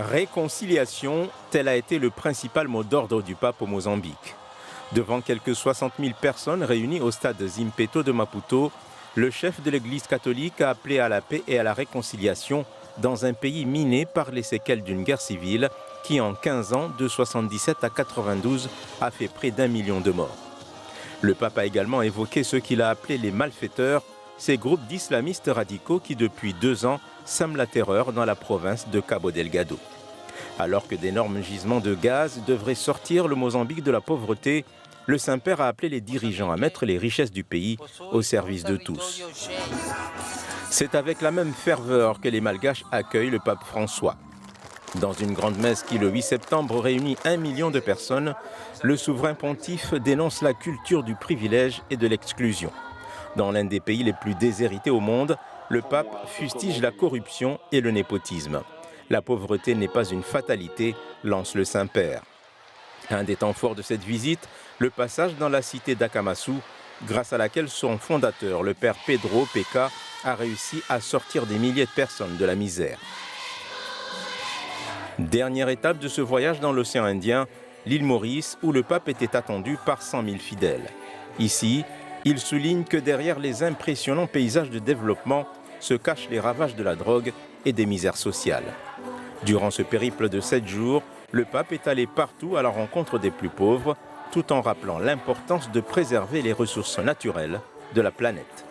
Réconciliation, tel a été le principal mot d'ordre du pape au Mozambique. Devant quelques 60 000 personnes réunies au stade Zimpeto de Maputo, le chef de l'Église catholique a appelé à la paix et à la réconciliation dans un pays miné par les séquelles d'une guerre civile qui, en 15 ans, de 77 à 92, a fait près d'1 million de morts. Le pape a également évoqué ceux qu'il a appelés les malfaiteurs, ces groupes d'islamistes radicaux qui, depuis 2 ans, sèment la terreur dans la province de Cabo Delgado. Alors que d'énormes gisements de gaz devraient sortir le Mozambique de la pauvreté, le Saint-Père a appelé les dirigeants à mettre les richesses du pays au service de tous. C'est avec la même ferveur que les Malgaches accueillent le pape François. Dans une grande messe qui, le 8 septembre, réunit 1 million de personnes, le souverain pontife dénonce la culture du privilège et de l'exclusion. Dans l'un des pays les plus déshérités au monde, le pape fustige la corruption et le népotisme. La pauvreté n'est pas une fatalité, lance le Saint-Père. Un des temps forts de cette visite, le passage dans la cité d'Akamasu, grâce à laquelle son fondateur, le père Pedro Peca, a réussi à sortir des milliers de personnes de la misère. Dernière étape de ce voyage dans l'océan Indien, l'île Maurice, où le pape était attendu par 100 000 fidèles. Ici, il souligne que derrière les impressionnants paysages de développement se cachent les ravages de la drogue et des misères sociales. Durant ce périple de 7 jours, le pape est allé partout à la rencontre des plus pauvres, tout en rappelant l'importance de préserver les ressources naturelles de la planète.